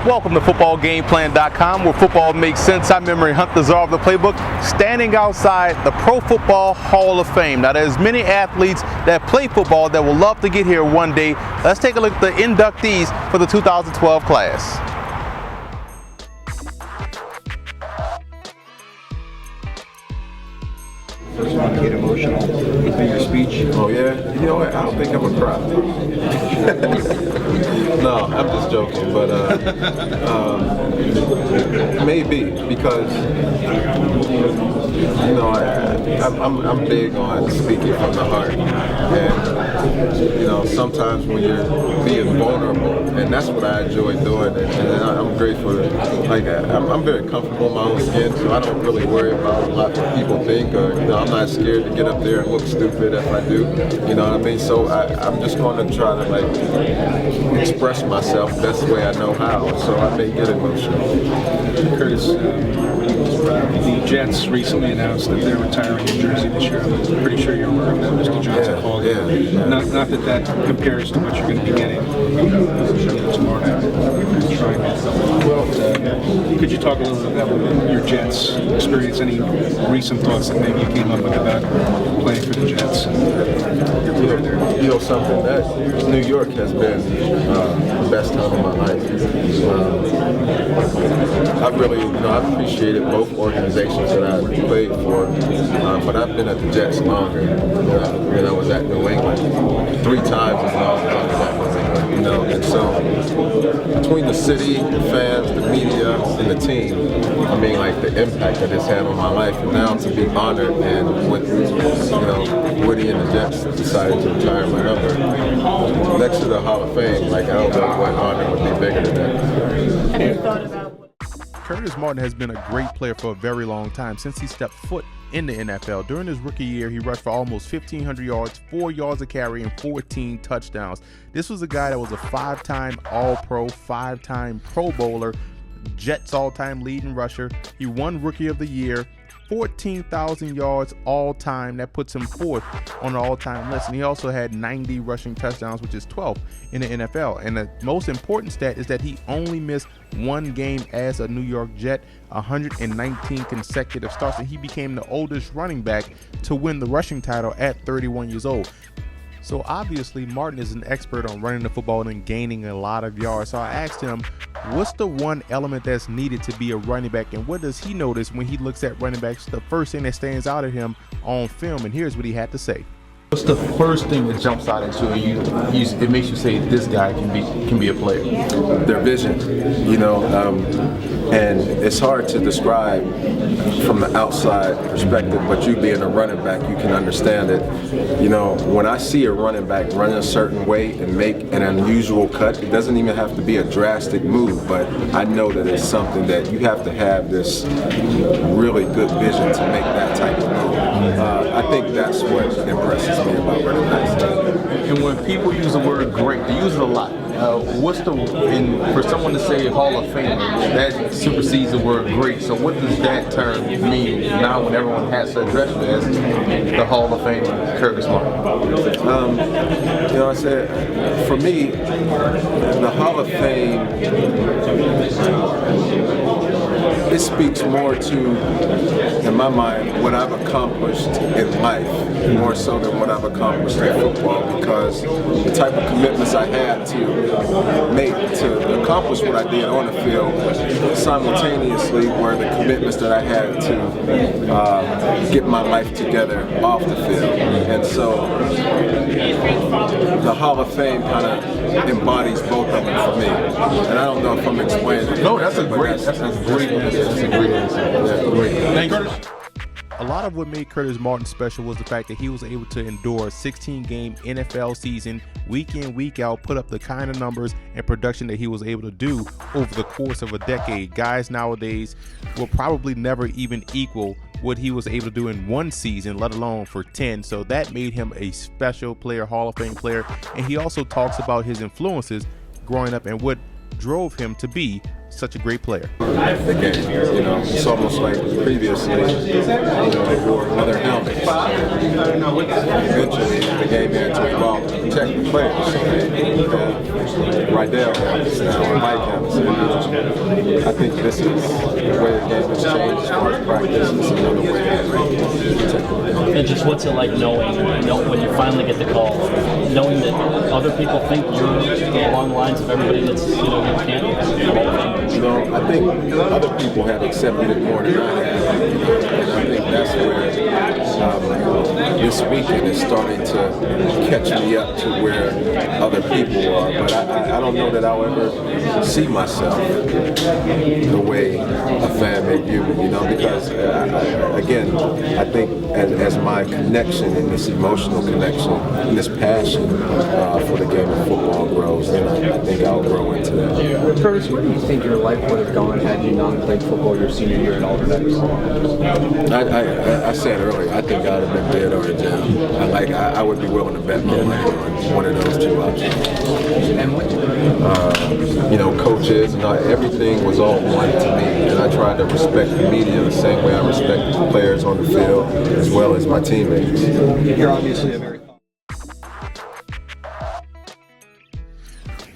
Welcome to footballgameplan.com, where football makes sense. I'm Memory Hunt, the czar of the playbook, standing outside the Pro Football Hall of Fame. Now, there's many athletes that play football that will love to get here one day. Let's take a look at the inductees for the 2012 class. First one, get emotional in your speech. Oh yeah? You know what? I don't think I'm a cry. No, I'm just joking, but maybe because you know I'm big on speaking from the heart, and you know sometimes when you're being vulnerable, and that's what I enjoy doing, and I'm grateful. Like I'm very comfortable in my own skin, so I don't really worry about a lot what people think, or you know, I'm not scared to get up there and look stupid if I do. You know what I mean? So I'm just going to try to like express myself best way I know how. So I may get emotional. Curtis, the Jets recently announced that they're retiring in Jersey this year. I'm pretty sure you're aware of that, Mr. Johnson called it. Yeah. Not that compares to what you're going to be getting tomorrow. Well, could you talk a little bit about your Jets experience? Any recent thoughts that maybe you came up with about playing for the Jets? You know something, that New York has been the best time of my life. I've really, I've appreciated both organizations that I've played for, but I've been at the Jets longer than I was at New England. 3 times as long as I was at New England, and so between the city, the fans, the media, and the team, I mean, like the impact that it's had on my life, and now to be honored, and when Woody and the Jets decided to retire my number next to the Hall of Fame, like I don't know what honor would be bigger than that. Have you thought about what? Curtis Martin has been a great player for a very long time, since he stepped foot in the NFL. During his rookie year, he rushed for almost 1,500 yards, 4 yards a carry, and 14 touchdowns. This was a guy that was a 5-time All-Pro, 5-time Pro Bowler, Jets all-time leading rusher. He won Rookie of the Year, 14,000 yards all-time. That puts him 4th on the all-time list. And he also had 90 rushing touchdowns, which is 12th in the NFL. And the most important stat is that he only missed 1 game as a New York Jet, 119 consecutive starts, and he became the oldest running back to win the rushing title at 31 years old. So obviously Martin is an expert on running the football and gaining a lot of yards. So I asked him, what's the one element that's needed to be a running back, and what does he notice when he looks at running backs, the first thing that stands out at him on film? And here's what he had to say. What's the first thing that jumps out at you? It makes you say this guy can be a player. Their vision, and it's hard to describe from the outside perspective, but you being a running back, you can understand it. When I see a running back running a certain way and make an unusual cut, it doesn't even have to be a drastic move, but I know that it's something that you have to have this really good vision to make that type of move. I think that's what impresses me about running backs. And when people use the word great, they use it a lot. For someone to say Hall of Famer, that supersedes the word great. So what does that term mean now when everyone has to address you as the Hall of Famer, Curtis Martin? I said, for me, the Hall of Fame, it speaks more to, in my mind, what I've accomplished in life, more so than what I've accomplished in football, because the type of commitments I had to make to accomplish what I did on the field simultaneously were the commitments that I had to get my life together off the field. And so the Hall of Fame kind of embodies both of them for me. And I don't know if I'm explaining it. No, that's a great answer. Yeah, great. Thank you, Curtis. A lot of what made Curtis Martin special was the fact that he was able to endure a 16-game NFL season, week in, week out, put up the kind of numbers and production that he was able to do over the course of a decade. Guys nowadays will probably never even equal what he was able to do in 1 season, let alone for 10. So that made him a special player, Hall of Fame player. And he also talks about his influences growing up and what drove him to be such a great player. Again, it's almost like previously, wore other helmets. Eventually, the game had to evolve to protect me. players. Rydell happens now, or Mike happens. I think this is the way the game has changed as far as practice. It's another way to take it. And just what's it like knowing when you finally get the call, knowing that other people think you're along the lines of everybody that's you can't. I think other people have accepted it more than I have, and I think that's where this weekend is starting to catch me up to where other people are. But I don't know that I'll ever see myself the way a fan may view me, because again, I think as my connection and this emotional connection and this passion for the game of football grows, then I think I'll grow into that. Curtis, where do you think your life would have gone had you not played football your senior year at Aldernex? I said earlier, I think I'd have been dead or in jail. I would be willing to bet my money on one of those two options. And what coaches and everything was all one to me, and I tried to respect the media the same way I respect the players on the field as well as my teammates. You're obviously a very